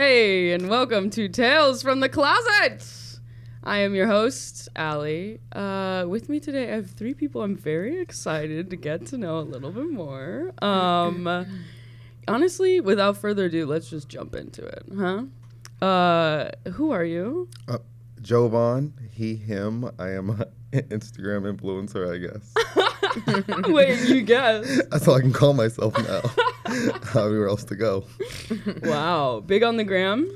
Hi, and welcome to Tales from the Closet. I am your host, Allie. With me today, I have three people I'm very excited to get to know a little bit more. Honestly, without further ado, let's just jump into it, huh? Who are you? Jovan, he, him. I am an Instagram influencer, I guess. Wait, you guess? That's all I can call myself now. Everywhere else to go. Wow. Big on the gram?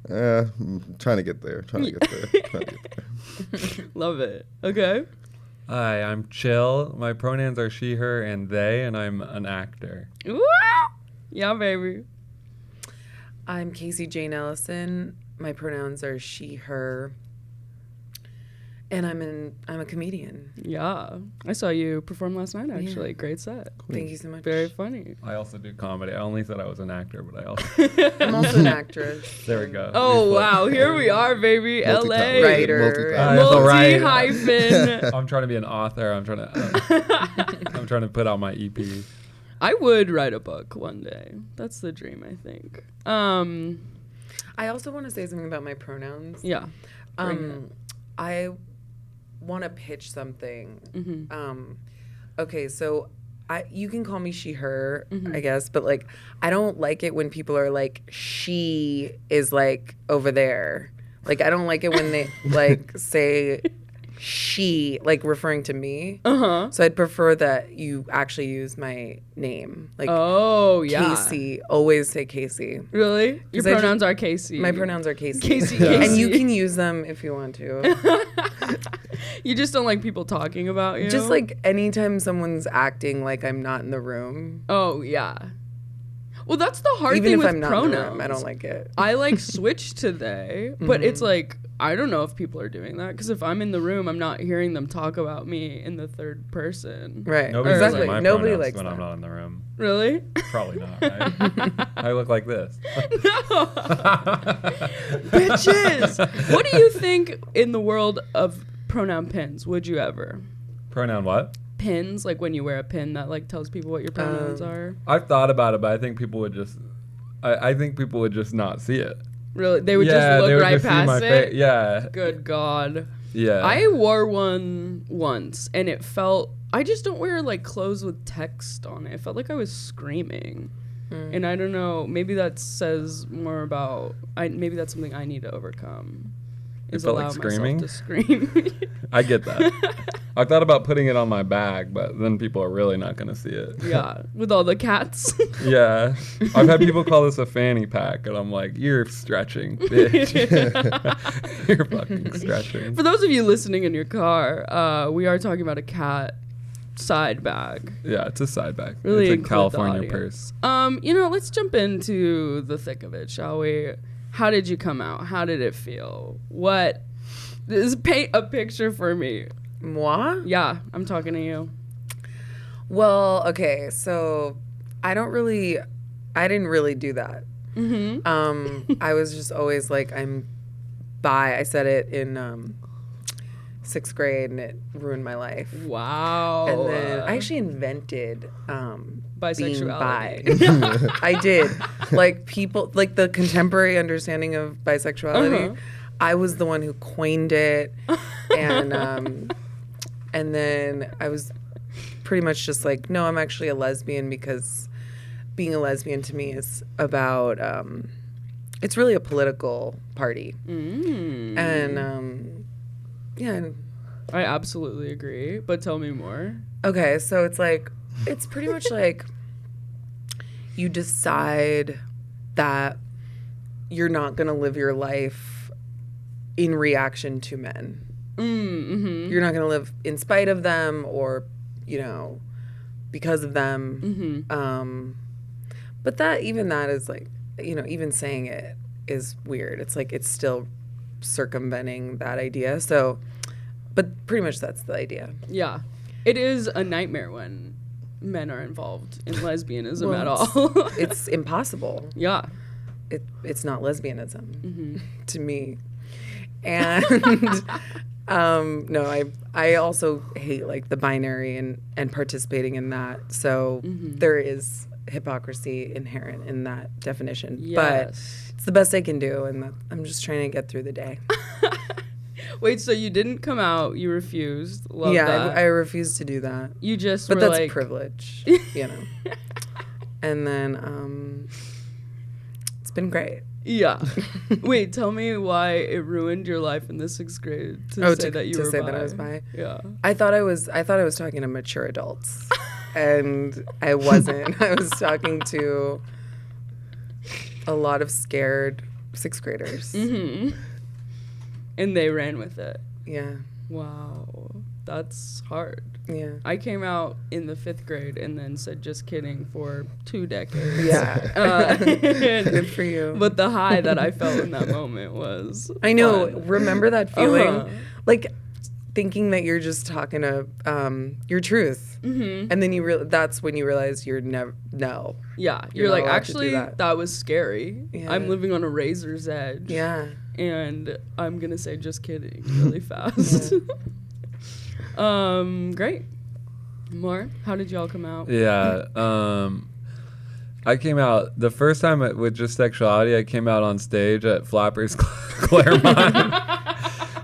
Trying to get there. Love it. Okay. Hi, I'm Chill. My pronouns are she, her, and they, and I'm an actor. Ooh. Yeah, baby. I'm Jane Ellison. My pronouns are she, her, and I'm a comedian. Yeah. I saw you perform last night, actually. Yeah. Great set. Thank you so much. Very funny. I also do comedy. I only said I was an actor, but I'm also an actress. There we go. Oh, wow. Here we are, baby. LA. Writer. Multi-hyphen. I'm trying to be an author. I'm trying to put out my EP. I would write a book one day. That's the dream, I think. I also want to say something about my pronouns. Yeah. I want to pitch something. Mm-hmm. Okay, so you can call me she, her, I guess, but like I don't like it when people are like, she is like over there. Like I don't like it when they like say she, like referring to me. So I'd prefer that you actually use my name. Like, oh, yeah. Casey. Always say Casey. Really? Your pronouns are Casey. My pronouns are Casey. Casey. And you can use them if you want to. You just don't like people talking about you? Just like anytime someone's acting like I'm not in the room. Oh, yeah. Well, that's the hard Even thing if with I'm not pronouns. in the room, I don't like it. I like switch to they, but it's like, I don't know if people are doing that because if I'm in the room, I'm not hearing them talk about me in the third person. Right. Exactly. Nobody likes when that. I'm not in the room. Really? Probably not. I look like this. No. Bitches. What do you think in the world of pronoun pins? Would you ever? Pronoun what? Pins, like when you wear a pin that like tells people what your pronouns are. I've thought about it, but I think people would just, I think people would just not see it. Really? They would just look right past it? Yeah. Good God. Yeah. I wore one once, and it felt... I just don't wear, like, clothes with text on it. It felt like I was screaming. And I don't know. Maybe that says more about... maybe that's something I need to overcome. It felt like screaming? To scream. I get that. I thought about putting it on my bag, but then people are really not going to see it. Yeah, with all the cats. Yeah. I've had people call this a fanny pack, and I'm like, you're stretching, bitch. You're fucking stretching. For those of you listening in your car, we are talking about a cat side bag. Yeah, it's a side bag. Really, it's a California purse. Let's jump into the thick of it, shall we? How did you come out? How did it feel? Paint a picture for me. Moi? Yeah, I'm talking to you. Well, okay, so I didn't really do that. I was just always like, I'm bi. I said it in 6th grade, and it ruined my life. Wow. And then I actually invented bisexuality. Being bi. I did. Like people, like the contemporary understanding of bisexuality. I was the one who coined it, and then I was pretty much just like, no, I'm actually a lesbian because being a lesbian to me is about, it's really a political party. And, yeah. I absolutely agree, but tell me more. Okay, so it's like, it's pretty much like you decide that you're not going to live your life in reaction to men. You're not going to live in spite of them or, because of them. But that is like, even saying it is weird. It's like it's still circumventing that idea. So, but pretty much that's the idea. Yeah. It is a nightmare when men are involved in lesbianism at all. It's impossible. Yeah. It's not lesbianism to me. And No, I also hate like the binary and participating in that. So there is hypocrisy inherent in that definition. Yes. But it's the best I can do, and I'm just trying to get through the day. Wait, so you didn't come out? You refused? Love yeah, that. I refuse to do that. You just But were that's like, privilege, you know. And then it's been great. yeah. Wait, tell me why it ruined your life in the 6th grade to say that you were say bi. that I was bi. Yeah. I thought I was talking to mature adults, and I wasn't. I was talking to a lot of scared 6th graders. Mm-hmm. And they ran with it. Yeah. Wow. That's hard. Yeah. I came out in the 5th grade and then said just kidding for 2 decades. Yeah. Good for you. But the high that I felt in that moment was I know. fun. Remember that feeling? Uh-huh. Like thinking that you're just talking to your truth. Mm-hmm. And then that's when you realize you're never, no. Yeah. You're You're not like, allowed to do actually, that." that was scary. Yeah. I'm living on a razor's edge. Yeah. And I'm going to say just kidding really fast. Great. More? How did y'all come out? Yeah. I came out the first time with just sexuality. I came out on stage at Flappers Claremont,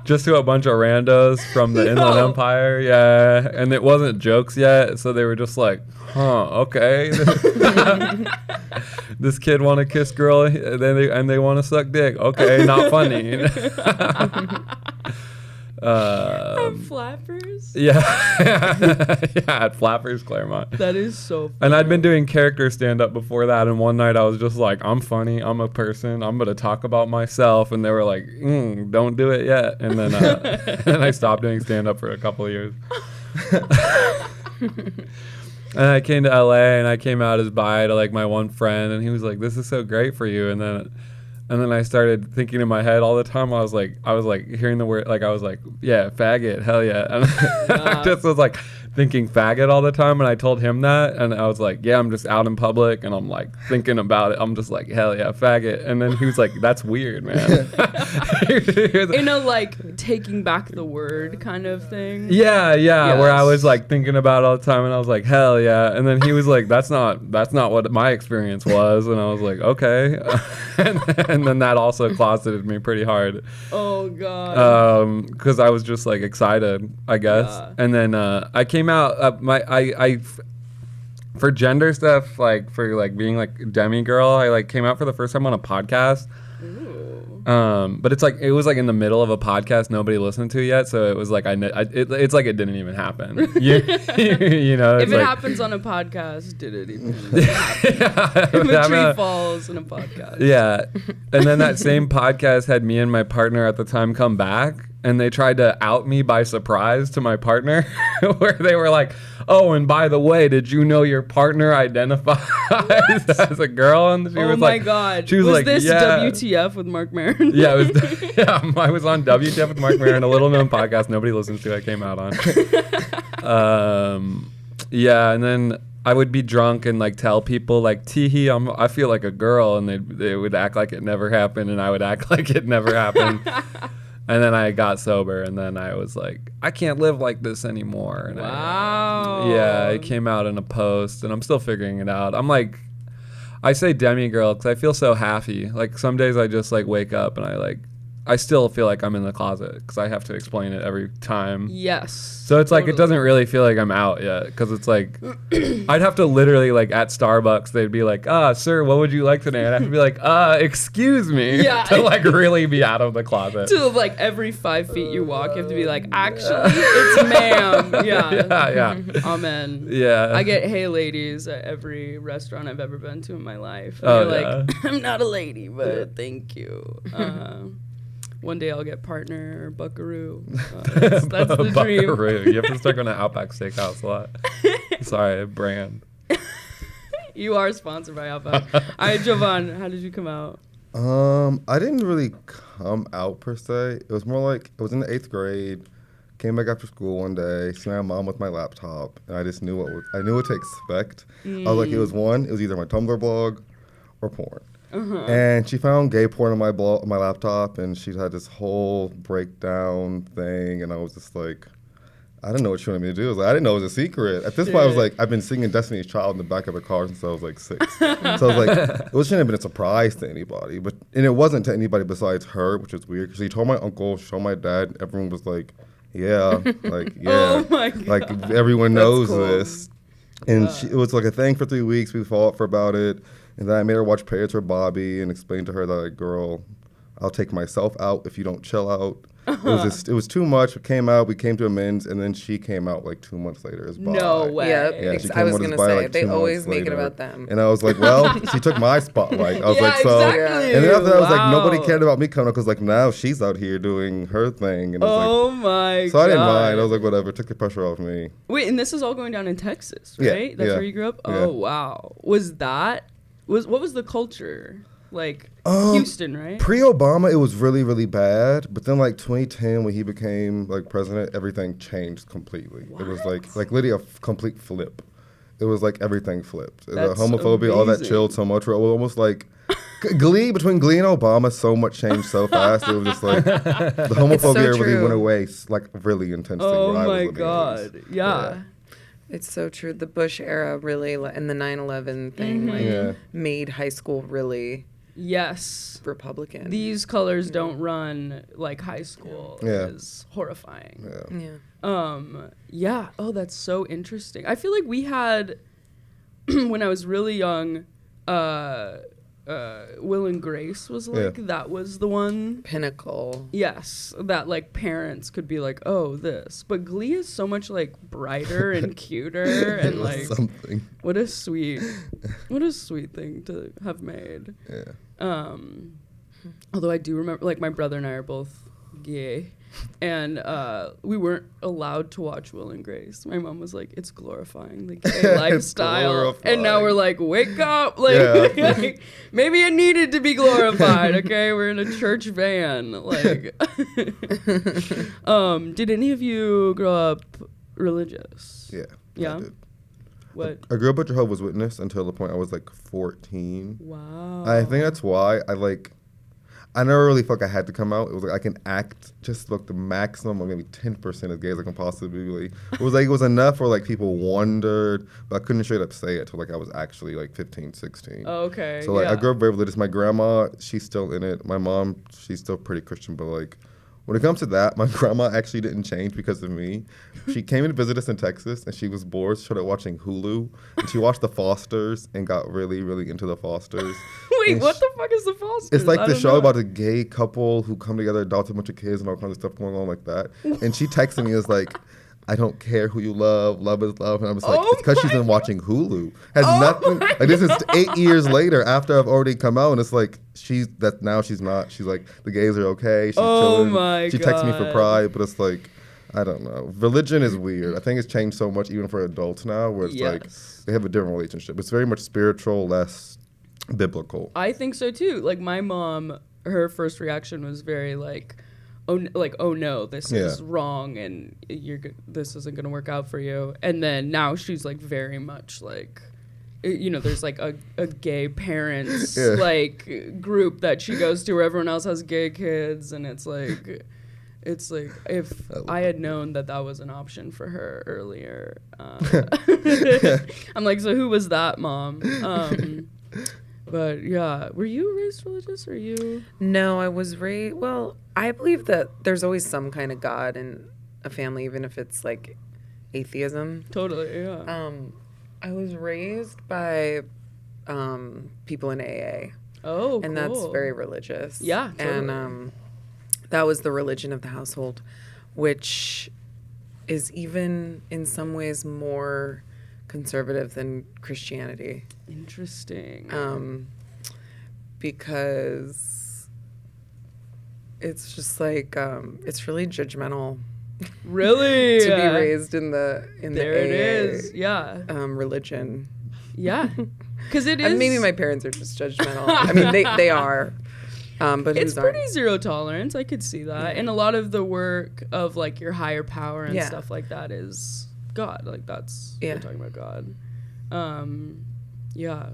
just to a bunch of randos from the Inland Empire. Yeah, and it wasn't jokes yet, so they were just like, "Huh, okay." This kid want to kiss girl, and they want to suck dick. Okay, not funny. Flappers? Yeah, yeah, at Flappers Claremont. That is so funny. And I'd been doing character stand-up before that, and one night I was just like, I'm funny, I'm a person, I'm going to talk about myself, and they were like, don't do it yet. And then and I stopped doing stand-up for a couple of years. And I came to LA, and I came out as bi to like my one friend, and he was like, this is so great for you. And then I started thinking in my head all the time. I was like hearing the word, like I was like, yeah, faggot, hell yeah. And I just was like thinking faggot all the time. And I told him that, and I was like, yeah, I'm just out in public, and I'm like thinking about it. I'm just like, hell yeah, faggot. And then he was like, that's weird, man. In a like taking back the word kind of thing. Yeah, Yes. where I was like thinking about it all the time, and I was like, hell yeah. And then he was like, that's not what my experience was. And I was like, okay. And then that also closeted me pretty hard. Oh god. Because I was just like excited, I guess. Yeah. And then I came out. For gender stuff, like for like being like demi girl, I like came out for the first time on a podcast. Ooh. But it was like in the middle of a podcast nobody listened to yet, so it was like it's like it didn't even happen. You know, If it's it like, happens on a podcast, did it even? yeah, If a tree falls in a podcast. yeah. And then that same podcast had me and my partner at the time come back, and they tried to out me by surprise to my partner, where they were like, oh, and by the way, did you know your partner identifies as a girl? And she was like, God. She was like, this yeah. WTF with Mark Maron? Yeah, it was. Yeah, I was on WTF with Mark Maron, a little known podcast nobody listens to. I came out on. Yeah, and then I would be drunk and like tell people like, teehee, I feel like a girl, and they would act like it never happened, and I would act like it never happened. And then I got sober, and then I was like, I can't live like this anymore. And Wow. Yeah, it came out in a post, and I'm still figuring it out. I'm like, I say demigirl because I feel so happy. Like some days I just like wake up and I still feel like I'm in the closet because I have to explain it every time. Yes. So it's like it doesn't really feel like I'm out yet, because it's like I'd have to literally like at Starbucks they'd be like, sir, what would you like today? And I'd have to be like, excuse me, Yeah. to like really be out of the closet. To like every 5 feet you walk, you have to be like, actually, it's ma'am. Yeah. Yeah. Amen. Yeah. I get hey ladies at every restaurant I've ever been to in my life. And Oh, they're like, I'm not a lady, but thank you. One day I'll get partner or buckaroo. That's the dream. Buckaroo. You have to start going to Outback Steakhouse a lot. Sorry, brand. You are sponsored by Outback. All right, Jovan, how did you come out? I didn't really come out per se. It was more like I was in the 8th grade, came back after school one day, seen my mom with my laptop, and I just knew what to expect. I was like, it was either my Tumblr blog or porn. and she found gay porn on my laptop, and she had this whole breakdown thing, and I was just like, I didn't know what she wanted me to do. I was like, I didn't know it was a secret. At this point, I was like, I've been singing Destiny's Child in the back of a car since I was like 6. So I was like, it shouldn't have been a surprise to anybody. And it wasn't to anybody besides her, which was weird. Because she told my uncle, she told my dad. Everyone was like, yeah. Oh my God. Like, everyone knows cool. this. And it was like a thing for 3 weeks. We fought for about it. And then I made her watch Prayers for Bobby and explained to her that, like, girl, I'll take myself out if you don't chill out. It was too much. It came out. We came to amends, and then she came out like 2 months later as bi. No way. Yeah, she I came was out as gonna bi, say like, they 2 always months make it later. about them. And I was like, well, she took my spotlight. I was like, so. Exactly. And then after that, I was like, Wow. nobody cared about me coming out because like now she's out here doing her thing. And it was My so God. I didn't mind. I was like, whatever. Took the pressure off me. Wait, and this is all going down in Texas, Yeah, right? That's yeah, where you grew up? yeah. Oh, wow. What was the culture? Like, Houston, right? Pre-Obama, it was really, really bad. But then, like 2010, when he became like president, everything changed completely. What? It was like literally a complete flip. It was like everything flipped. The That's homophobia, all that amazing. chilled so much. It was almost like between Glee and Obama, so much changed so fast. It was just like the homophobia really true. went away like really intensely. Oh when I was my living God. in Yeah. It's so true. The Bush era really, and the 9/11 thing, like, Yeah. made high school really Yes. Republican. These colors don't run like high school. Yeah. Is horrifying. Yeah. Yeah. Oh, that's so interesting. I feel like we had when I was really young, Will and Grace was like that was the one. pinnacle. Yes, that like parents could be like, oh, this. But Glee is so much like brighter and cuter It and was like something. what a sweet thing to have made. Yeah. Although I do remember, like, my brother and I are both gay, and we weren't allowed to watch Will and Grace. My mom was like, it's glorifying the gay lifestyle. And now we're like, wake up. Like, like, maybe it needed to be glorified, okay? We're in a church van. Like, did any of you grow up religious? Yeah. Yeah? I did. What? I grew up a Jehovah's Witness until the point I was like 14. Wow. I think that's why I never really felt like I had to come out. It was like I can act just like the maximum or maybe 10% as gay as I can possibly be. It was enough where like people wondered, but I couldn't straight up say it till like I was actually like 15, 16. Oh, okay. So like yeah. I grew up very religious. My grandma, she's still in it. My mom, she's still pretty Christian, but like when it comes to that, my grandma actually didn't change because of me. She came to visit us in Texas, and she was bored. She started watching Hulu, and she watched The Fosters and got really, really into The Fosters. Wait, And what the fuck is the Fosters? It's like I the don't show know. about a gay couple who come together, adopt a bunch of kids, and all kinds of stuff going on like that. And she texted me as like, I don't care who you love is love. And I was like, Oh it's because she's my been watching Hulu. Has Oh nothing. my Like this is 8 years later after I've already come out, and it's like she's not. She's like the gays are okay. She's Oh chilling. my She texts me for God. Pride, but it's like I don't know. Religion is weird. I think it's changed so much even for adults now, where it's like Yes. they have a different relationship. It's very much spiritual, less biblical. I think so too. Like my mom, her first reaction was very like, oh no, this is wrong, and this isn't gonna work out for you. And then now she's like very much like, you know, there's like a gay parents like group that she goes to where everyone else has gay kids, and it's like if I had known that was an option for her earlier, I'm like, so who was that, Mom? But yeah, were you raised religious, or you? No, I was raised. Well, I believe that there's always some kind of God in a family, even if it's like atheism. Totally, yeah. I was raised by people in AA. Oh, And cool. that's very religious. Yeah, totally. And that was the religion of the household, which is even in some ways more conservative than Christianity. Interesting. Because it's just like it's really judgmental Really? to be raised in the There AA, it is. Yeah. religion. Yeah. Because it is. And maybe my parents are just judgmental. I mean, they are. But It's who's pretty aren't? zero tolerance. I could see that. And a lot of the work of like your higher power and Yeah. stuff like that is God. Like that's Yeah. we're talking about God. Yeah.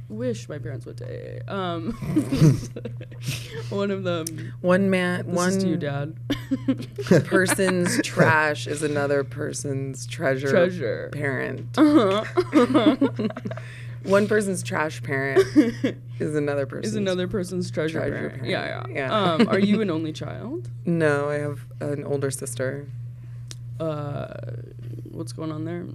wish my parents went to AA. One of them. This is to you, Dad. Person's trash is another person's treasure. Parent. One person's trash parent is another person's treasure parent. Yeah. Are you an only child? No, I have an older sister. What's going on there?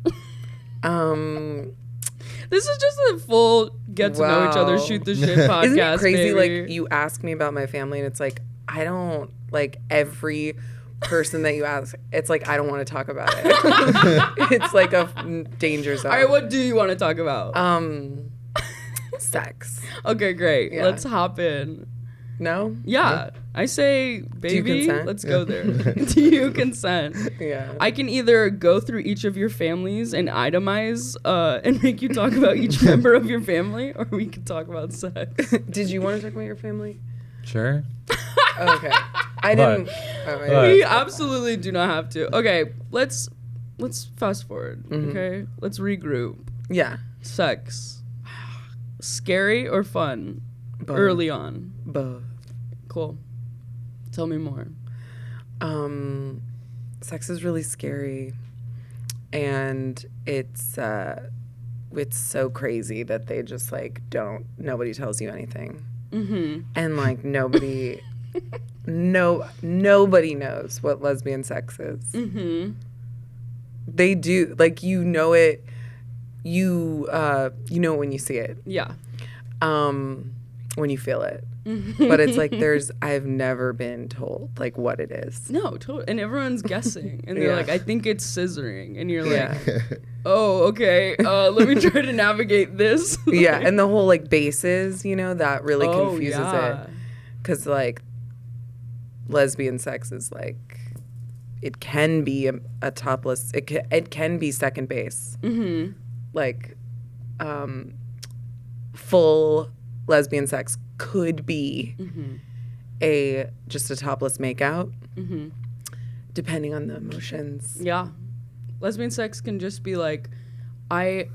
This is just a full get to know each other, shoot the shit podcast. Isn't it crazy? Baby. Like, you ask me about my family, and it's like, I don't, like, every person that you ask, it's like, I don't want to talk about it. It's like a danger zone. All right, what do you want to talk about? Sex. Okay, great. Yeah. Let's hop in. No? Yeah. I say, baby, let's go there. Do you consent? Yeah. I can either go through each of your families and itemize and make you talk about each member of your family, or we can talk about sex. Did you want to talk about your family? Sure. Okay. I didn't. We absolutely do not have to. Okay, let's fast forward. Okay, let's regroup. Yeah. Sex, scary or fun? Both. Early on. Both. Cool. Tell me more. Sex is really scary, and it's so crazy that they just like nobody tells you anything, and like nobody knows what lesbian sex is. They do, like, you know it. You know it when you see it. Yeah. When you feel it. But it's like I've never been told like what it is. No, totally. And everyone's guessing. And they're like, I think it's scissoring. And you're like, Yeah. oh, okay. Let me try to navigate this. Yeah, and the whole like bases, that really confuses it. Because like lesbian sex is like, it can be a topless, it can be second base. Like full lesbian sex could be just a topless makeout, depending on the emotions. Yeah. Lesbian sex can just be like, I'm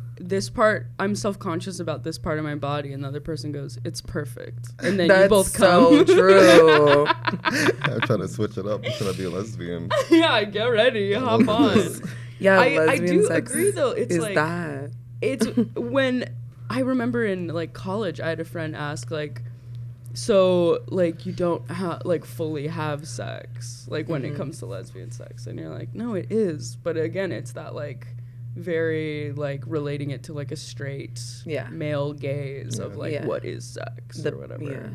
self-conscious about this part of my body, and the other person goes, it's perfect. And then you both come. That's so true. I'm trying to switch it up. I'm trying to be a lesbian. Yeah, get ready. Hop on. Yeah, I do sex agree, though. It's is like, that. it's when I remember in like college, I had a friend ask like, so like you don't fully have sex like when it comes to lesbian sex, and you're like, no, it is, but again, it's that like very like relating it to like a straight male gaze of like what is sex or whatever. Yeah.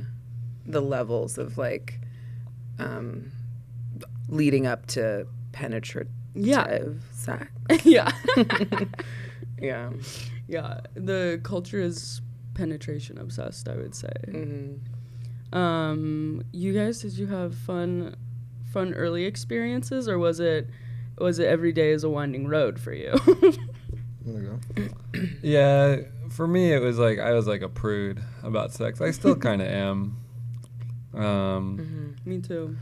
The levels of like leading up to penetrative sex. Yeah. Yeah. Yeah, the culture is penetration obsessed, I would say. You guys, did you have fun early experiences, or was it every day is a winding road for you? There you go. Yeah, for me it was like I was like a prude about sex. I still kind of am. Me too.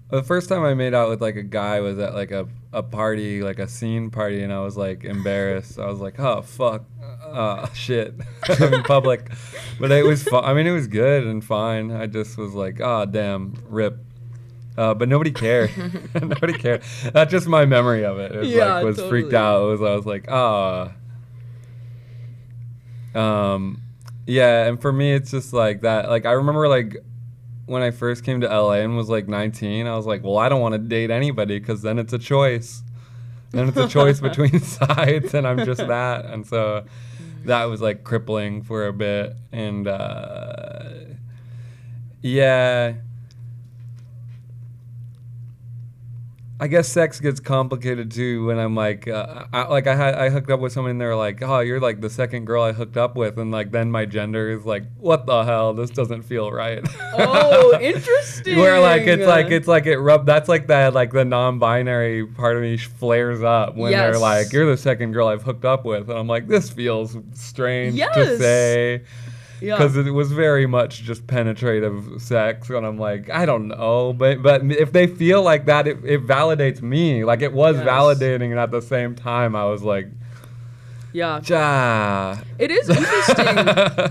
The first time I made out with like a guy was at like a party, like a scene party, and I was like embarrassed. I was like, oh fuck, shit, I'm in public. But it was fun. I mean, it was good and fine. I just was like, oh damn, rip. But nobody cared. Nobody cared. That's just my memory of it. It was was totally freaked out. I was like, yeah. And for me, it's just like that. Like I remember like when I first came to LA and was like 19, I was like, well, I don't want to date anybody because then it's a choice. Then it's a choice between sides, and I'm just that. And so that was like crippling for a bit. And yeah. I guess sex gets complicated too when I'm like, I hooked up with someone and they're like, oh, you're like the second girl I hooked up with, and like then my gender is like, what the hell? This doesn't feel right. Oh, interesting. Where like it's like it rub. That's like that like the non-binary part of me flares up when they're like, you're the second girl I've hooked up with, and I'm like, this feels strange to say. Yeah, because it was very much just penetrative sex, and I'm like, I don't know, but if they feel like that, it validates me. Like it was validating, and at the same time, I was like, Yeah. Ja. It is interesting.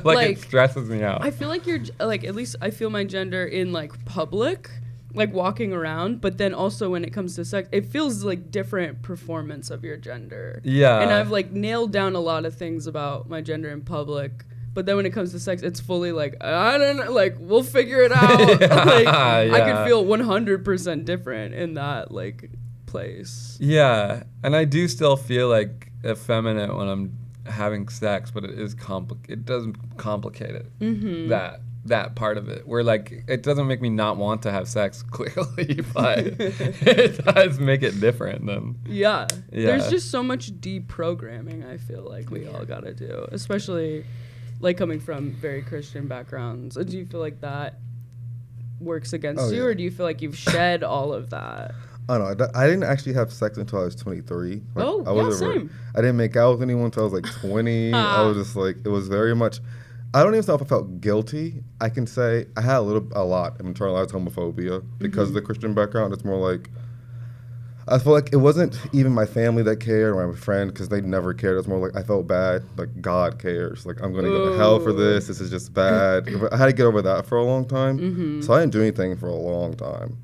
Like, it stresses me out. I feel like you're like, at least I feel my gender in like public, like walking around, but then also when it comes to sex, it feels like different performance of your gender. Yeah. And I've like nailed down a lot of things about my gender in public, but then when it comes to sex, it's fully like, I don't know, like we'll figure it out. Like I could feel 100% different in that like place. Yeah, and I do still feel like effeminate when I'm having sex, but it is it doesn't complicate it. Mm-hmm. That part of it, where like it doesn't make me not want to have sex clearly, but it does make it different. Then yeah, there's just so much deprogramming. I feel like we all gotta do, especially like coming from very Christian backgrounds. Do you feel like that works against you, or do you feel like you've shed all of that? I don't know. I didn't actually have sex until I was 23. Like, Same. I didn't make out with anyone until I was like 20. I was just like, it was very much. I don't even know if I felt guilty. I can say I had a lot of internalized homophobia because of the Christian background. It's more like, I feel like it wasn't even my family that cared or my friend, because they never cared. It was more like I felt bad. Like, God cares. Like, I'm going to go to hell for this. This is just bad. I had to get over that for a long time. So I didn't do anything for a long time.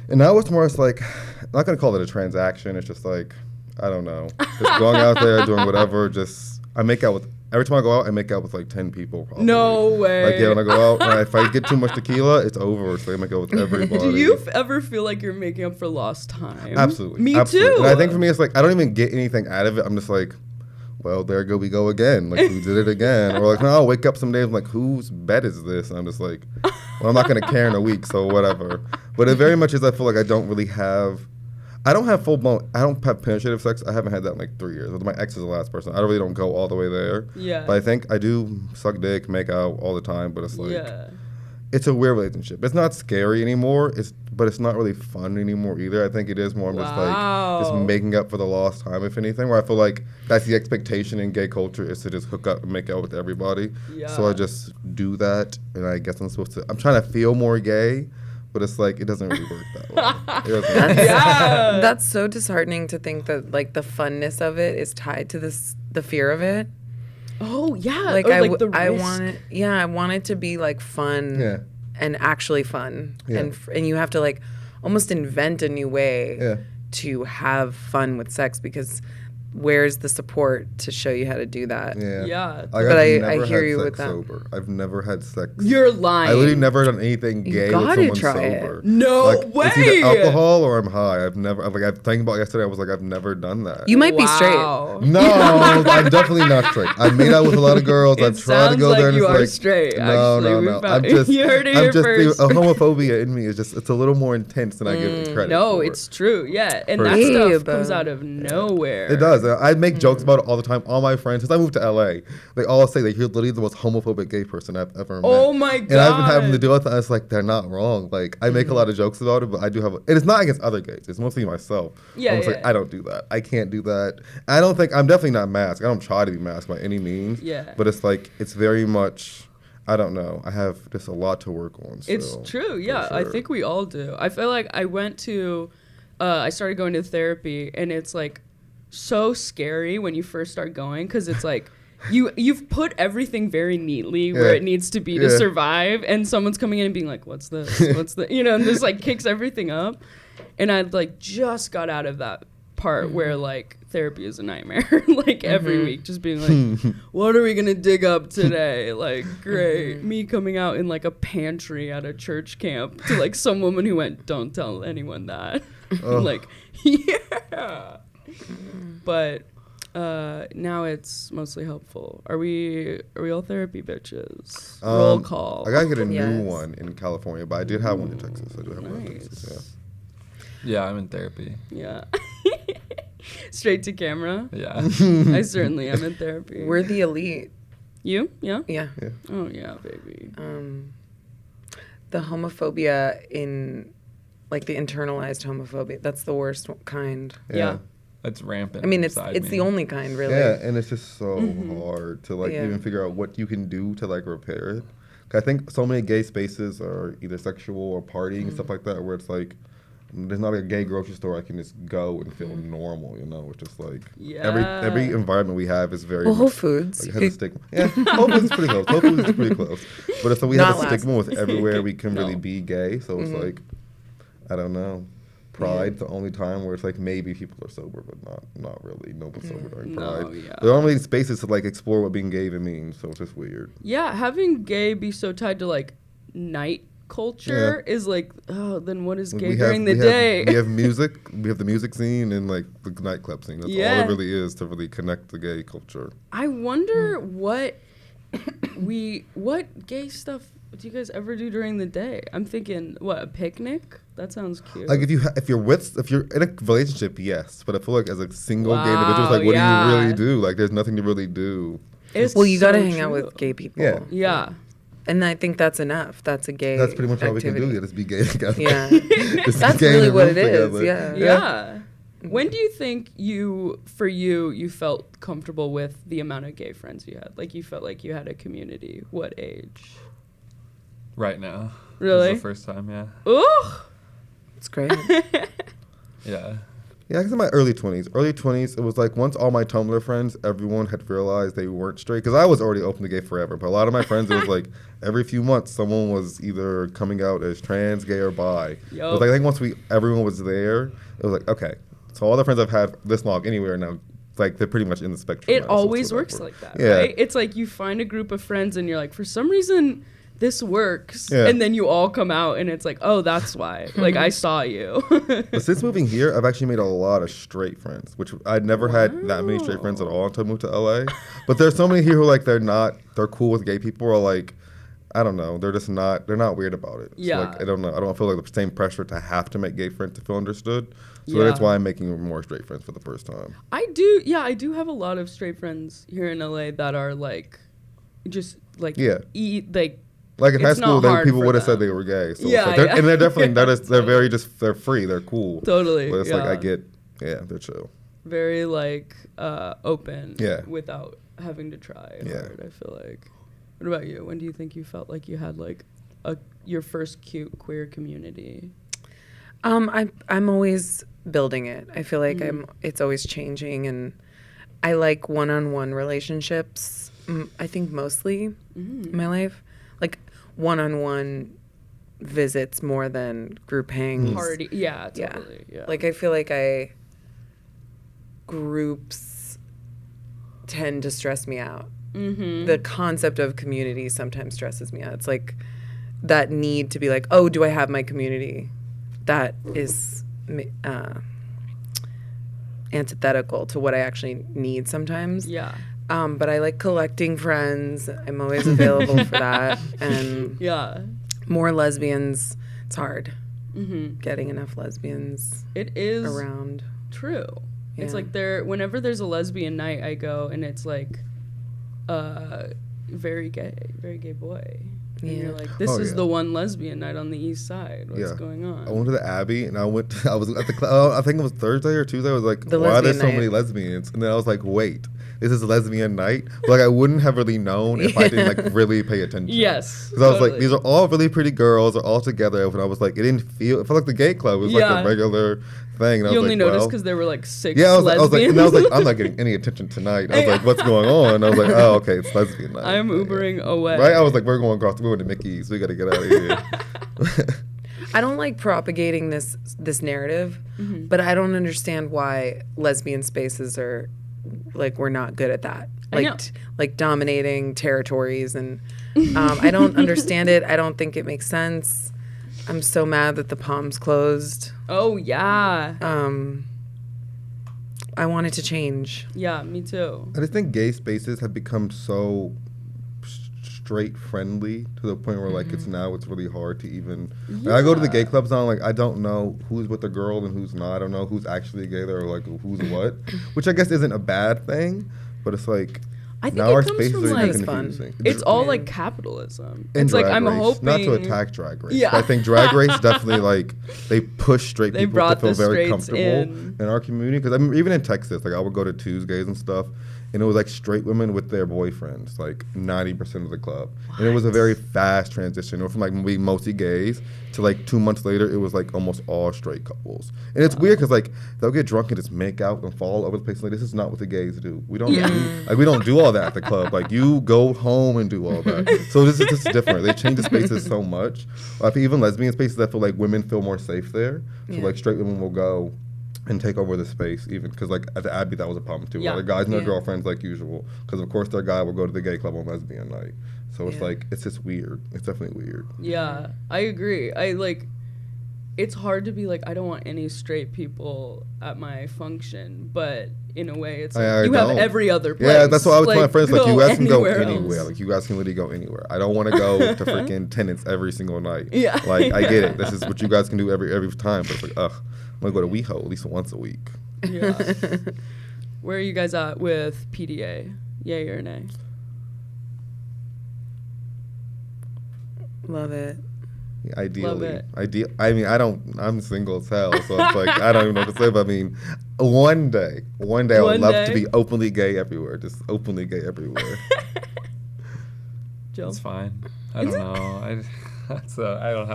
And now it's more, it's like, I'm not going to call it a transaction. It's just like, I don't know. Just going out there, doing whatever. I make out with, every time I go out, I make out with like 10 people probably. No way. Like, yeah, when I go out, if I get too much tequila, it's over. So I make out with everybody. Do you ever feel like you're making up for lost time? Absolutely. Me Absolutely. too. And I think for me, it's like, I don't even get anything out of it. I'm just like, well, there we go again. Like, we did it again. Or like, no, I'll wake up some days, I'm like, whose bed is this? And I'm just like, well, I'm not going to care in a week, so whatever. But it very much is, I feel like I don't really have, I don't have penetrative sex. I haven't had that in like 3 years. My ex is the last person. I really don't go all the way there. Yeah. But I think I do suck dick, make out all the time, but it's like, yeah. It's a weird relationship. It's not scary anymore. But it's not really fun anymore either. I think it is more just making up for the lost time, if anything. Where I feel like that's the expectation in gay culture, is to just hook up and make out with everybody. Yeah. So I just do that, and I guess I'm trying to feel more gay, but it's like it doesn't really work that way. That's so disheartening to think that like the funness of it is tied to the fear of it. Oh yeah, like the risk. I want it to be like fun and actually fun, and you have to like almost invent a new way to have fun with sex, because where's the support to show you how to do that? Yeah. But I hear you with that. Sober. I've never had sex. You're lying. I literally never done anything gay with someone sober. No way. It's either alcohol or I'm high. I've never. Like, I was thinking about yesterday. I was like, I've never done that. You might be straight. No, I'm definitely not straight. I've made out with a lot of girls. I've tried to go there, and you it's are like, straight. No. I'm just. You heard it here first. A homophobia in me is just. It's a little more intense than I give it credit. No, for. it's true. Yeah, and For that sure. stuff comes out of nowhere. It does. I make jokes about it all the time. All my friends, since I moved to LA, they all say that you're literally the most homophobic gay person I've ever met. Oh my god! And I've been having to deal with it. It's like, they're not wrong. Like, I make a lot of jokes about it, but I do have. And it's not against other gays. It's mostly myself. I'm like, I don't do that. I can't do that. I'm definitely not masked. I don't try to be masked by any means. Yeah. But it's like, it's very much. I don't know. I have just a lot to work on. It's true. Yeah, sure. I think we all do. I feel like I started going to therapy, and it's like so scary when you first start going, because it's like you've put everything very neatly where it needs to be to survive, and someone's coming in and being like, what's this, and just like kicks everything up. And I like just got out of that part where like therapy is a nightmare. Like every week just being like, what are we gonna dig up today? Like, great. Me coming out in like a pantry at a church camp to like some woman who went, don't tell anyone that. Like, yeah. But now it's mostly helpful. Are we all therapy bitches? Roll call. I gotta get a new one in California, but I did have one in Texas. I do have one in Texas. Yeah, I'm in therapy. Yeah. Straight to camera. Yeah. I certainly am in therapy. We're the elite. You? Yeah? Yeah. Oh yeah, baby. The homophobia in like the internalized homophobia, that's the worst kind. Yeah. It's rampant. I mean, it's the only kind, really. Yeah, and it's just so hard to like even figure out what you can do to like repair it. 'Cause I think so many gay spaces are either sexual or partying and stuff like that, where it's like there's not a gay grocery store I can just go and feel normal, you know? It's just like Yeah. every environment we have is very Well, Whole much, Foods. like, has a stigma. Yeah, Whole Foods is pretty close. Whole Foods is pretty close. But it's like we have Not a last. stigma with everywhere we can No. really be gay. So it's like, I don't know. Pride's the only time where it's like maybe people are sober, but not really. No one's sober during No, Pride. yeah. There aren't really spaces to like explore what being gay even means. So it's just weird. Yeah, having gay be so tied to like night culture is like, oh, then what is gay We during the we day? we have music. We have the music scene and like the nightclub scene. That's all Yeah. it really is to really connect the gay culture. I wonder what gay stuff do you guys ever do during the day? I'm thinking, what, a picnic? That sounds cute. Like if you're in a relationship, yes. But I feel like as a single gay individual, it's Wow, like what yeah. do you really do? Like there's nothing to really do. It's Well, you got to so hang out true. with gay people. Yeah. Yeah. And I think that's enough. That's a gay That's pretty much all we can activity. do. Yeah, just be gay together. Yeah. Just That's be gay in really a what room it is, together. yeah. Yeah. When do you think you felt comfortable with the amount of gay friends you had? Like you felt like you had a community. What age? Right now. Really? This is the first time, yeah. Ooh. It's great. Yeah. Yeah, I guess in my early 20s. Early 20s, it was like once all my Tumblr friends, everyone had realized they weren't straight. Because I was already open to gay forever. But a lot of my friends, it was like every few months, someone was either coming out as trans, gay, or bi. It was like, I think once everyone was there, it was like, okay. So all the friends I've had this long anywhere now, like they're pretty much in the spectrum. It now, so it's always whatever. works like that, Yeah. right? It's like you find a group of friends and you're like, for some reason, this works. Yeah. And then you all come out and it's like, oh, that's why. Like, I saw you. But since moving here, I've actually made a lot of straight friends, which I'd never had that many straight friends at all until I moved to LA. But there's so many here who like they're cool with gay people, or like, I don't know, they're not weird about it. Yeah. So like, I don't know. I don't feel like the same pressure to have to make gay friends to feel understood. So Yeah. that's why I'm making more straight friends for the first time. I do have a lot of straight friends here in LA that are like, just like, Yeah. like, Like in high it's school, not hard people for would have said them. they were gay. So Yeah, it's like yeah. and they're definitely they're free, they're cool. Totally, But it's like yeah. they're chill. very like open Yeah. without having to try Yeah. hard, I feel like. What about you? When do you think you felt like you had like your first cute queer community? I'm always building it. I feel like it's always changing, and I like one-on-one relationships. I think mostly in my life, like one-on-one visits more than group hangs. Party, yeah, totally, yeah. Like I feel like groups tend to stress me out. Mm-hmm. The concept of community sometimes stresses me out. It's like that need to be like, oh, do I have my community? That is antithetical to what I actually need sometimes. Yeah. But I like collecting friends. I'm always available for that. And Yeah. more lesbians. It's hard Mm-hmm. getting enough lesbians It is around. true. It's Yeah. like whenever there's a lesbian night, I go and it's like very gay boy. And Yeah. you're like, this Oh, is yeah. the one lesbian night on the east side. What's Yeah. going on? I went to the Abbey and I was at the I think it was Thursday or Tuesday. I was like, The why are there lesbian so night. many lesbians? And then I was like, wait, this is lesbian night? But, like I wouldn't have really known if I didn't like really pay attention. Yes. Because I was like, totally. these are all really pretty girls. They're all together. And I was like, it felt like the gay club. It was like Yeah. a regular thing. And I You was only like, noticed well, because there were like 6 yeah, I was lesbians. like, and I was like, I'm not getting any attention tonight. I was like, what's going on? And I was like, oh, okay, it's lesbian night. I'm Ubering away. Right? I was like, we're going to Mickey's. We got to get out of here. I don't like propagating this narrative, but I don't understand why lesbian spaces are like we're not good at that. I know. Like dominating territories, and I don't understand it. I don't think it makes sense. I'm so mad that the Palms closed. Oh, yeah. I want it to change. Yeah, me too. I just think gay spaces have become so straight friendly to the point where like it's really hard to even like, I go to the gay clubs now, like I don't know who's with the girl and who's not. I don't know who's actually gay there or like who's what, which I guess isn't a bad thing, but it's like I think Now our it comes spaces from are like even fun. confusing. it's all like capitalism. And It's like Drag I'm Race. hoping Not to attack Drag Race. Yeah. But I think Drag Race definitely like they push straight They people to brought feel the very straights comfortable in our community. Because I mean, even in Texas, like I would go to Tuesdays and stuff, and it was like straight women with their boyfriends, like 90% of the club. And it was a very fast transition. It went from like we mostly gays to like 2 months later, it was like almost all straight couples. And it's weird because like they'll get drunk and just make out and fall all over the place. Like this is not what the gays do. We don't we don't do all that at the club. Like you go home and do all that. So this is different. They change the spaces so much. I think even lesbian spaces, I feel like women feel more safe there. So like straight women will go and take over the space, even because like at the Abbey that was a problem too. Yeah. Like guys and their girlfriends like usual, because of course their guy will go to the gay club on lesbian night. So it's like it's just weird. It's definitely weird. Yeah, I agree. I like. It's hard to be like I don't want any straight people at my function, but in a way, it's like I you have don't. every other place. Yeah, that's what I was telling my friends. Like you guys can go anywhere anywhere. else. Like you guys can literally go anywhere. I don't want to go to freaking Tenants every single night. Yeah. Like I get it. This is what you guys can do every time. But it's like I'm gonna go to WeHo at least once a week. Yeah. Where are you guys at with PDA? Yay or nay? Love it. Ideally, I mean, I'm single as hell, so it's like I don't even know what to say. But I mean, one day, I would love to be openly gay everywhere, just openly gay everywhere. It's fine. I don't know. I don't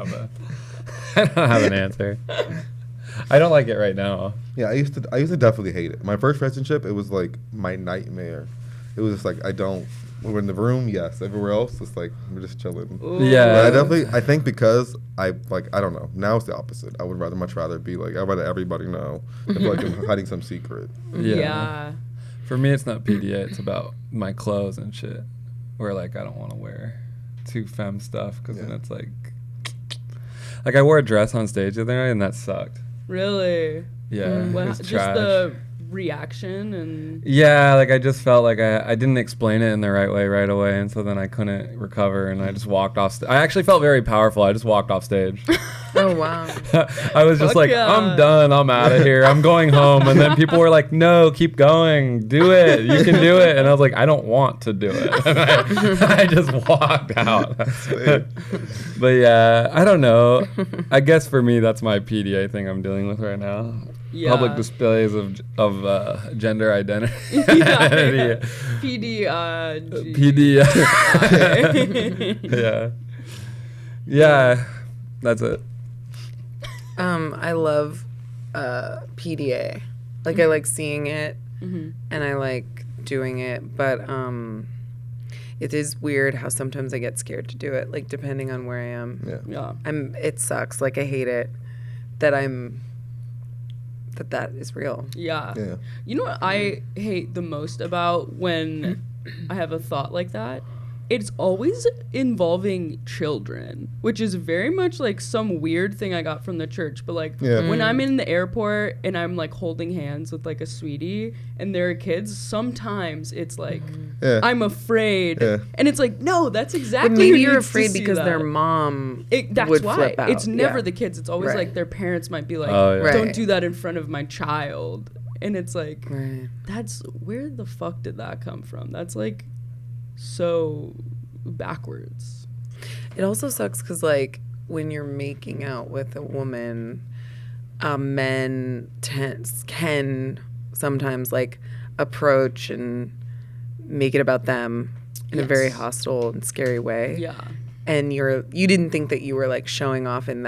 have an answer. I don't like it right now. Yeah, I used to definitely hate it. My first relationship, it was like my nightmare. It was just like we're in the room, yes. Everywhere else, it's like we're just chilling. Ooh. Yeah. But I think because I don't know. Now it's the opposite. I would much rather be like, I'd rather everybody know. I feel like I'm hiding some secret. Yeah. For me, it's not PDA. It's about my clothes and shit. Where like I don't want to wear too femme stuff because then it's like I wore a dress on stage the other night and that sucked. Really? Yeah. It was Just trash. the reaction and Yeah, like I just felt like I didn't explain it in the right way right away, and so then I couldn't recover, and I just walked off. I actually felt very powerful. I just walked off stage. Oh, wow. I was just Fuck like, yeah. I'm done. I'm out of here. I'm going home. And then people were like, no, keep going. Do it. You can do it. And I was like, I don't want to do it. And I just walked out. But yeah, I don't know. I guess for me, that's my PDA thing I'm dealing with right now. Yeah. Public displays of gender identity. Yeah. PD. Yeah. Yeah. That's it. I love PDA. Like I like seeing it and I like doing it, but it is weird how sometimes I get scared to do it, like depending on where I am. Yeah. It sucks. Like I hate it that is real. Yeah. Yeah. You know what I hate the most about when I have a thought like that? It's always involving children, which is very much like some weird thing I got from the church. But like when I'm in the airport and I'm like holding hands with like a sweetie and there are kids, sometimes it's like I'm afraid. Yeah. And it's like, no, that's exactly But maybe who you're needs to afraid see because that. their mom That's would why. flip out. It's never Yeah. the kids. It's always Right. like their parents might be like, Oh, yeah. don't Right. do that in front of my child. And it's like, Right. that's where the fuck did that come from? That's like so backwards. It also sucks because, like, when you're making out with a woman, men can sometimes, like, approach and make it about them in a very hostile and scary way. Yeah. And you didn't think that you were, like, showing off in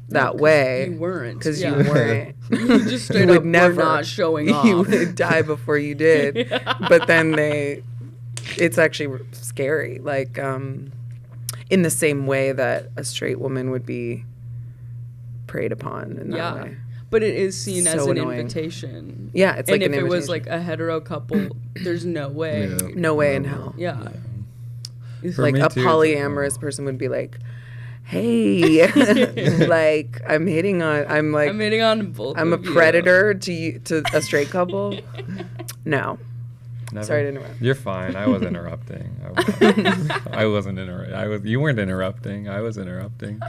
that way. You weren't. Because yeah. you weren't. You just straight You would up never were not showing off. You would die before you did. But then it's actually scary. Like, in the same way that a straight woman would be preyed upon in that way. But it is seen as So an annoying. invitation. Yeah, it's and like an if it was invitation. like a hetero couple, there's no way. Yeah. No way in hell. Yeah. For Like me a too, polyamorous person would be like, hey, like I'm hitting on both I'm a of you. predator to a straight couple. No. Never. Sorry to interrupt. You're fine. I was interrupting. I wasn't You weren't interrupting. I was interrupting.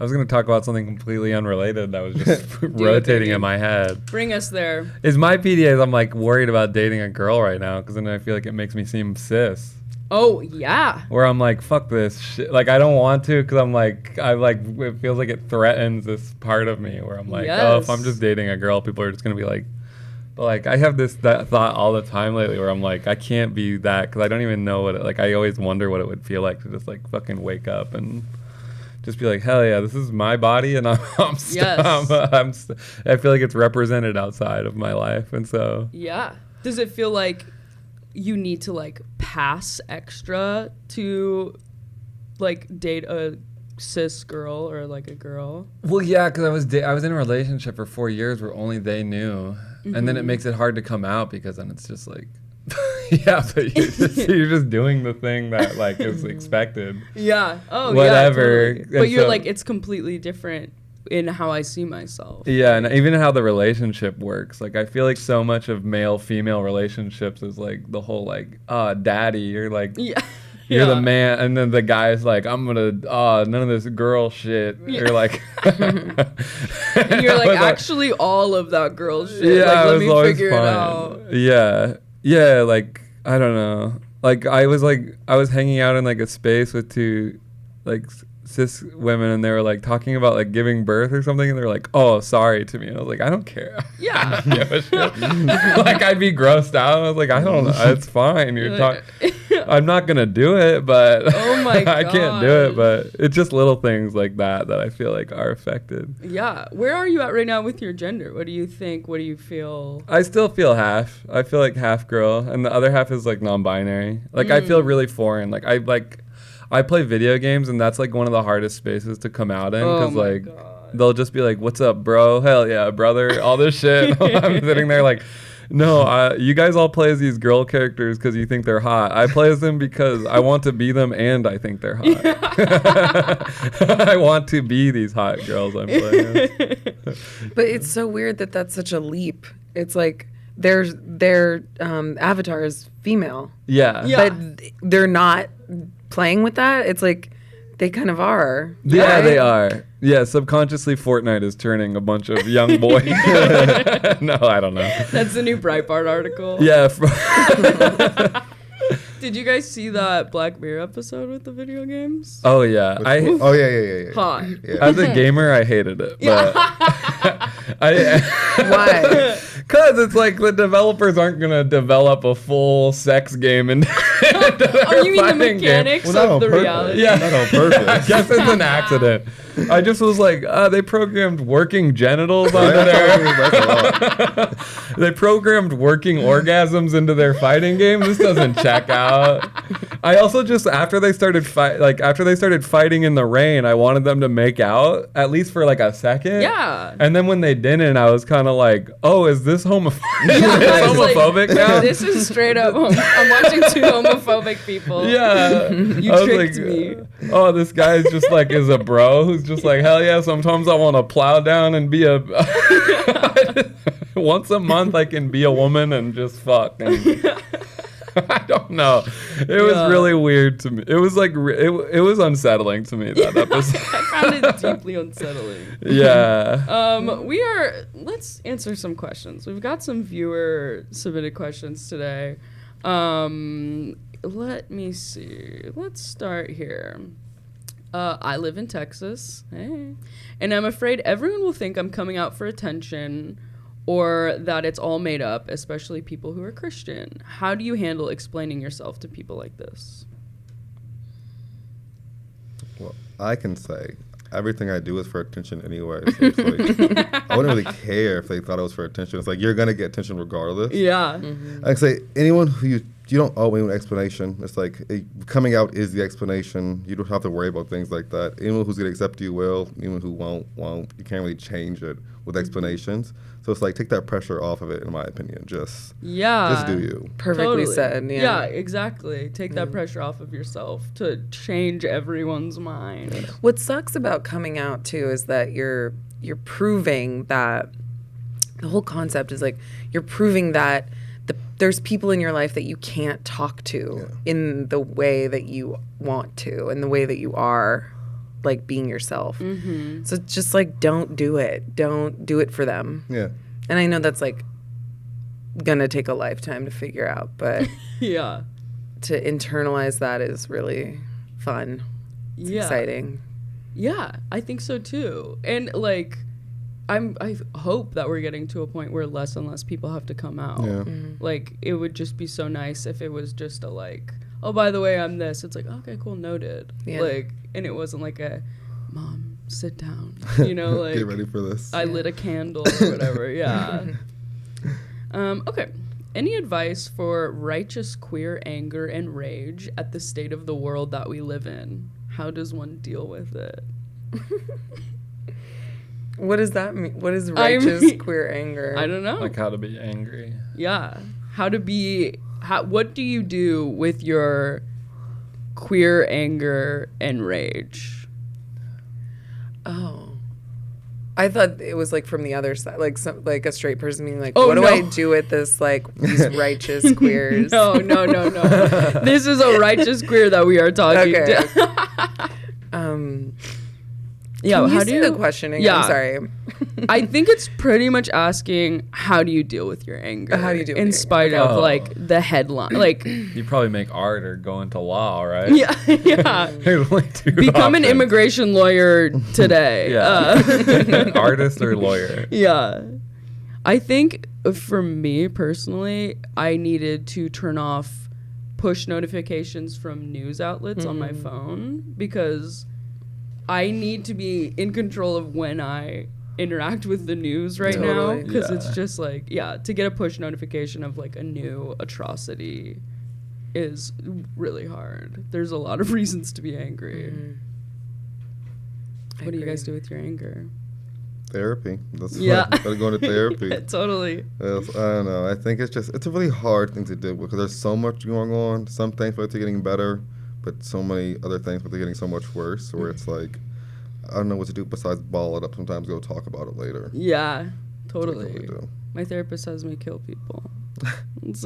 I was going to talk about something completely unrelated that was just rotating in my head. Bring us there. Is my PDA is I'm like worried about dating a girl right now because then I feel like it makes me seem cis. Oh, yeah. Where I'm like, fuck this shit. Like, I don't want to because it feels like it threatens this part of me where I'm like, oh, if I'm just dating a girl, people are just going to be like, but like, I have that thought all the time lately where I'm like, I can't be that because I don't even know what I always wonder what it would feel like to just like fucking wake up and just be like, hell yeah, this is my body and I feel like it's represented outside of my life. And so. Yeah. Does it feel like you need to like pass extra to like date a cis girl or like a girl? Well, yeah, because I was in a relationship for 4 years where only they knew. And then it makes it hard to come out because then it's just like, yeah, but you're just doing the thing that like is expected. Yeah. Oh, whatever. Yeah, totally. But you're like, it's completely different in how I see myself. Yeah, and even how the relationship works. Like, I feel like so much of male-female relationships is like the whole like, daddy. You're like, you're the man, and then the guy's like, I'm gonna, none of this girl shit. Yeah. You're like, and you're like, actually, all of that girl shit. Yeah, like, let me figure it out. Yeah, like, I don't know. Like, I was hanging out in like a space with two like cis women, and they were like talking about like giving birth or something, and they were like, oh, sorry to me. And I was like, I don't care. Yeah. I don't give a shit. Like, I'd be grossed out. I was like, I don't know. It's fine. You're talking. I'm not gonna do it, but oh my God. I can't do it. But it's just little things like that I feel like are affected. Yeah. Where are you at right now with your gender? What do you think? What do you feel? I still feel half. I feel like half girl, and the other half is like non-binary. Like I feel really foreign. I play video games, and that's like one of the hardest spaces to come out in because they'll just be like, "What's up, bro? Hell yeah, brother!" All this shit. I'm sitting there like. No, you guys all play as these girl characters because you think they're hot. I play as them because I want to be them and I think they're hot. I want to be these hot girls I'm playing as. But it's so weird that that's such a leap. It's like their avatar is female. Yeah. But they're not playing with that. It's like they kind of are. Yeah, right? they are. Yeah, subconsciously Fortnite is turning a bunch of young boys. No, I don't know. That's the new Breitbart article. Yeah. Did you guys see that Black Mirror episode with the video games? Oh, yeah. Yeah. Hot. Yeah. As a gamer, I hated it. But Why? Because it's like the developers aren't going to develop a full sex game and oh, you mean the mechanics of the reality? Yeah. Not on purpose. I guess it's an accident. I just was like, they programmed working genitals onto their... They programmed working orgasms into their fighting game. This doesn't check out. I also just, after they started fighting in the rain, I wanted them to make out, at least for like a second. Yeah. And then when they didn't, I was kind of like, oh, is this homophobic? Homophobic like, now? This is straight up. I'm watching two homophobic people. Yeah. You tricked me. Oh, this guy's just like is a bro who's just like, hell yeah, sometimes I want to plow down and be a... Once a month I can be a woman and just fuck. And I don't know. It was really weird to me. It was like, it was unsettling to me, that episode. I found it deeply unsettling. Yeah. Let's answer some questions. We've got some viewer submitted questions today. Let me see. Let's start here. I live in Texas. Hey. And I'm afraid everyone will think I'm coming out for attention or that it's all made up, especially people who are Christian. How do you handle explaining yourself to people like this? Well, I can say everything I do is for attention anyway. So it's like, I wouldn't really care if they thought it was for attention. It's like, you're going to get attention regardless. Yeah. Mm-hmm. I can say anyone who you don't owe anyone an explanation. It's like coming out is the explanation. You don't have to worry about things like that. Anyone who's going to accept you will. Anyone who won't. You can't really change it with explanations. So it's like, take that pressure off of it, in my opinion. Just do you. Perfectly said. Yeah, exactly. Take that pressure off of yourself to change everyone's mind. What sucks about coming out too is that you're proving that the whole concept is like you're proving that there's people in your life that you can't talk to in the way that you want to, in the way that you are. like being yourself. Mm-hmm. So just like don't do it. Don't do it for them. Yeah. And I know that's like gonna take a lifetime to figure out, but Yeah. to internalize that is really fun. It's exciting. Yeah, I think so too. And like I hope that we're getting to a point where less and less people have to come out. Yeah. Like it would just be so nice if it was just a like, oh, by the way, I'm this. It's like, okay, cool, noted. Yeah. Like, and it wasn't like a, Mom, sit down. You know, like Get ready for this. I lit a candle or whatever. Yeah. Okay. Any advice for righteous queer anger and rage at the state of the world that we live in? How does one deal with it? What does that mean? What is righteous queer anger? I don't know. Like how to be angry. Yeah. What do you do with your queer anger and rage? Oh. I thought it was like from the other side, like like a straight person being like, Oh, what do no. I do with this, like these righteous queers? No. This is a righteous queer that we are talking Okay. to. Yeah, Can you how see do you the questioning? Yeah. I'm sorry. I think it's pretty much asking, how do you deal with your anger? How do you deal with in your spite anger? of Oh. like the headline, like You probably make art or go into law, right? yeah. There's only two Become an options. immigration lawyer today. Yeah. Artist or lawyer. Yeah. I think for me personally, I needed to turn off push notifications from news outlets on my phone because I need to be in control of when I interact with the news right now Totally. because it's Yeah. just like, to get a push notification of like a new atrocity is really hard. There's a lot of reasons to be angry. What do you guys do with your anger? Therapy. That's Yeah. why gotta go into therapy. Totally. Yes, I don't know. I think it's a really hard thing to do because there's so much going on. Some things feel like they're getting better, but so many other things but they're getting so much worse. Where it's like, I don't know what to do besides ball it up. Sometimes go talk about it later. Yeah, That's what I totally. really do. My therapist has me kill people. It's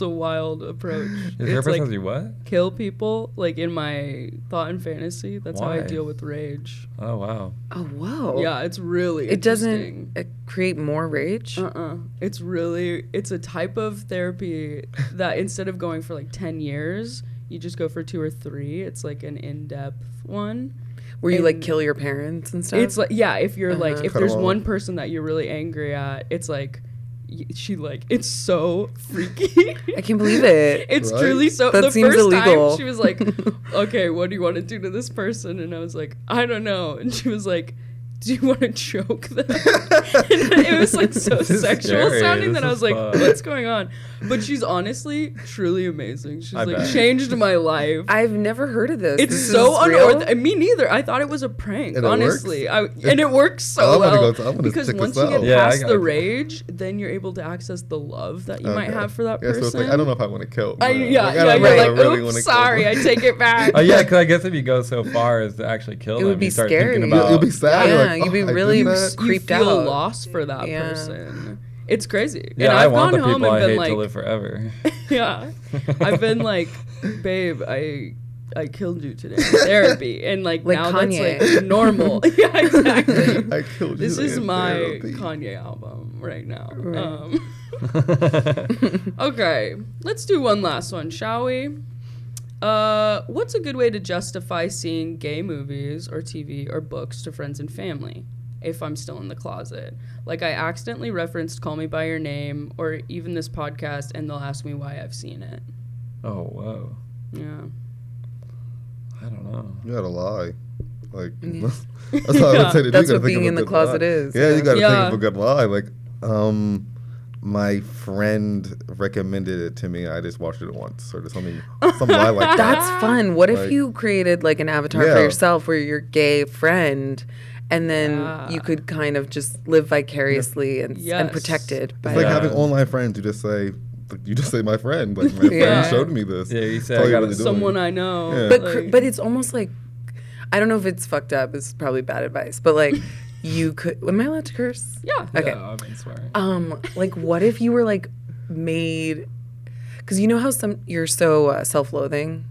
a wild approach. Your It's therapist like has you what? kill people, like in my thought and fantasy. That's how I Why? deal with rage. Oh wow. Oh, whoa. Yeah, it's really It interesting. doesn't create more rage? It's a type of therapy that instead of going for like 10 years, you just go for 2 or 3. It's like an in-depth one. Where you like And kill your parents and stuff? It's like, if you're like, if Cut there's 'em off. one person that you're really angry at, it's like, it's so freaky. I can't believe it. It's Right? truly so. That The seems first illegal. time she was like, okay, what do you want to do to this person? And I was like, I don't know. And she was like, do you want to choke them? And it was like so This is sexual scary. sounding This that I is was like, fun. what's going on? But she's honestly truly amazing. She's I like bet. changed my life. I've never heard of this. It's This so is real? unorthodox. Me neither. I thought it was a prank, And it honestly. works? And it works so I'm gonna well. I'm gonna Because check once this you get out. Yeah, I past gotta the go. rage, then you're able to access the love that you might Okay. have for that Yeah, person. so it's like, I don't know if I want to kill. I, but, yeah, like, yeah, I don't you're know if I like, really wanna oops, kill sorry, I them. take it back. Oh yeah, because I guess if you go so far as to actually kill It them, would be you start scary. thinking about. You'll be sad. Yeah, like, you'd be I did really that? You creeped feel out. lost for that Yeah. person. It's crazy. Yeah, and I I've want the gone home people and I been hate like, to live forever. yeah. I've been like, babe, I killed you today in therapy. And like now Kanye. that's like normal. Yeah, exactly. I killed you. This is in my therapy. Kanye album right now. Right. Okay, let's do one last one, shall we? What's a good way to justify seeing gay movies or TV or books to friends and family if I'm still in the closet? Like I accidentally referenced Call Me By Your Name or even this podcast and they'll ask me why I've seen it. Oh whoa. Yeah. I don't know. You gotta lie. Like Yeah. that's all I would say to do. That's You gotta what think being of a in the good closet lie. is. Yeah, you gotta think Yeah. of a good lie. Like, my friend recommended it to me. I just watched it once, or something, some lie like that. That's fun. What if Like- you created like an avatar Yeah. for yourself where you're gay friend and then Yeah. you could kind of just live vicariously and Yes. protected by It's like Yeah. having online friends. You just say my friend. Like my Yeah. friend showed me this. Yeah, you say, That's all I you're gotta- really doing. Someone I know. Yeah. But like- but it's almost like, I don't know if it's fucked up. It's probably bad advice. But like you could, am I allowed to curse? yeah. Okay. Yeah, I mean, swearing. Like what if you were like made, because you know how you're so self-loathing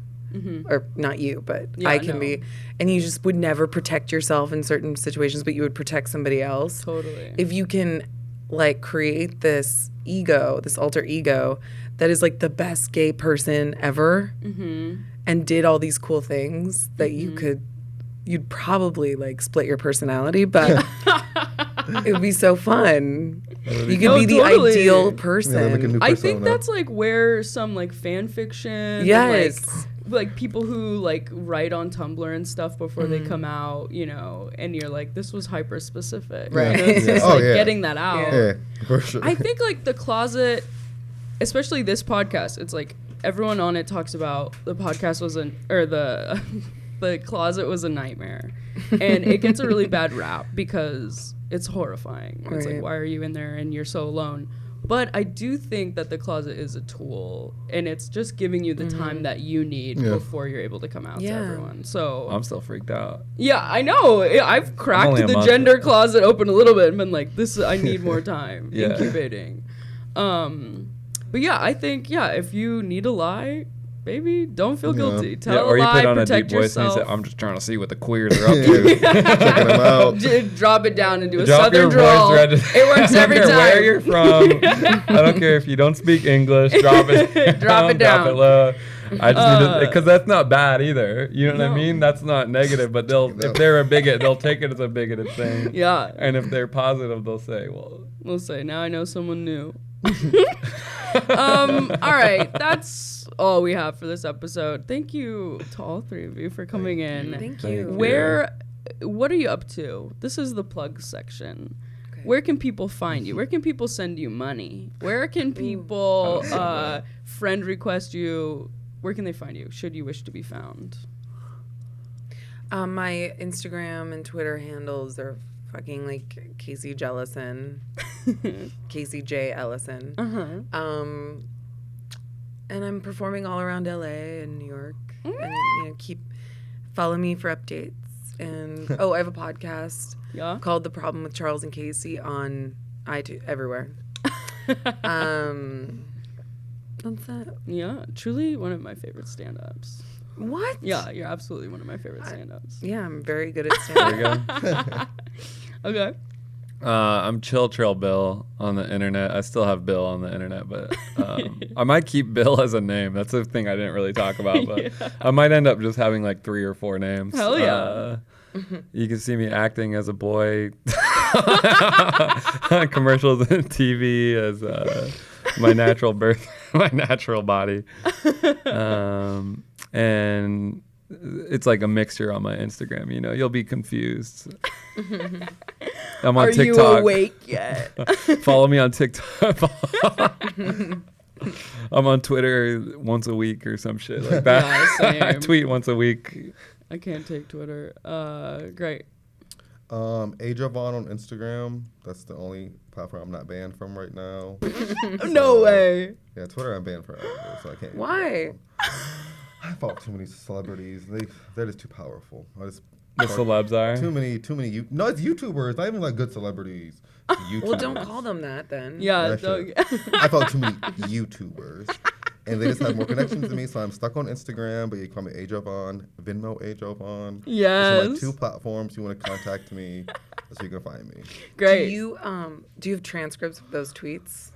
or not you, but Yeah, I can no. be, and you just would never protect yourself in certain situations, but you would protect somebody else. Totally. If you can like create this ego, this alter ego that is like the best gay person ever and did all these cool things that you'd probably like split your personality, but it would be so fun. You could be the totally. ideal Yeah, make a person. new I think persona. that's like where some like fan fiction, Yes. like people who like write on Tumblr and stuff before they come out, you know, and you're like, this was hyper specific, Right. It's just Oh, like yeah. getting that out. Yeah, for sure. I think like the closet, especially this podcast, it's like everyone on it talks about the podcast was the closet was a nightmare, and it gets a really bad rap because it's horrifying. It's like, Right. why are you in there and you're so alone? But I do think that the closet is a tool, and it's just giving you the time that you need before you're able to come out to everyone. So I'm still freaked out. yeah, I know. I've cracked only a the month. gender closet open a little bit and been like, this, I need more time Yeah. incubating. But yeah, I think, if you need a lie, baby, don't feel guilty. Tell or a you lie, put on a protect deep voice and you yourself. say, I'm just trying to see what the queers are up to. Checking them out. Drop it down and do a Drop your southern drawl. voice. It works every I don't care time. where you're from. I don't care if you don't speak English. Drop it. Drop it Drop down. it low. I just need to, because that's not bad either. You know what No. I mean? That's not negative, but if they're a bigot, they'll take it as a bigoted thing. Yeah. And if they're positive, they'll say, well, We'll say, now I know someone new. All right, that's all we have for this episode. Thank you to all three of you for coming in. Thank you. What are you up to? This is the plug section. Okay. Where can people find you? Where can people send you money? Where can people friend request you? Where can they find you, should you wish to be found? My Instagram and Twitter handles are fucking like Casey Jellison, Casey J Ellison. And I'm performing all around LA and New York. And follow me for updates. And I have a podcast called The Problem with Charles and Casey on iTunes, everywhere. What's that? Yeah, truly one of my favorite stand-ups. What? Yeah, you're absolutely one of my favorite stand-ups. Yeah, I'm very good at stand-up. there you go. Okay. I'm Chill Trail Bill on the internet. I still have Bill on the internet, but I might keep Bill as a name. That's a thing I didn't really talk about, but I might end up just having like 3 or 4 names. Hell yeah. You can see me acting as a boy on commercials and TV as my natural birth, my natural body. And it's like a mixture on my Instagram, you'll be confused. I'm on TikTok. Are you awake yet? Follow me on TikTok. I'm on Twitter once a week or some shit like that. Yeah, I same. tweet once a week. I can't take Twitter. Great. Jovan on Instagram. That's the only platform I'm not banned from right now. No way. Yeah, Twitter I'm banned forever, so I can't. Why? I follow too many celebrities. They're just too powerful. The celebs are. Too many. No, it's YouTubers. Not even like good celebrities. YouTubers. Well, don't call them that then. Yeah. I follow too many YouTubers, and they just have more connections to me. So I'm stuck on Instagram. But you can call me Jovan, Venmo Jovan. Yes. There's like 2 platforms you want to contact me, so you can find me. Great. Do you have transcripts of those tweets?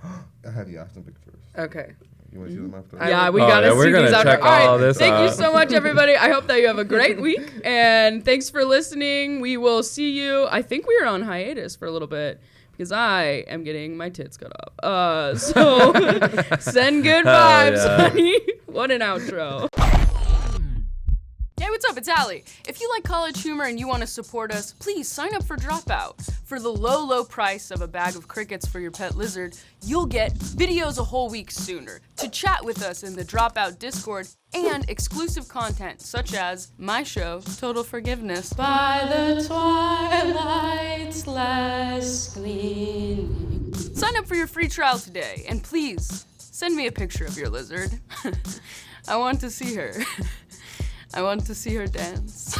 I have you ask some pictures. Okay. You want to see them after? Yeah, we Oh, gotta yeah, we're see gonna these out. check All right, all this thank you out. so much, everybody. I hope that you have a great week, and thanks for listening. We will see you. I think we are on hiatus for a little bit because I am getting my tits cut off. So send good Hell vibes, yeah. honey. What an outro. Hey, what's up? It's Allie. If you like college humor and you want to support us, please sign up for Dropout. For the low, low price of a bag of crickets for your pet lizard, you'll get videos a whole week sooner, to chat with us in the Dropout Discord, and exclusive content such as my show, Total Forgiveness. By the twilight's last gleaming. Sign up for your free trial today, and please send me a picture of your lizard. I want to see her. I want to see her dance.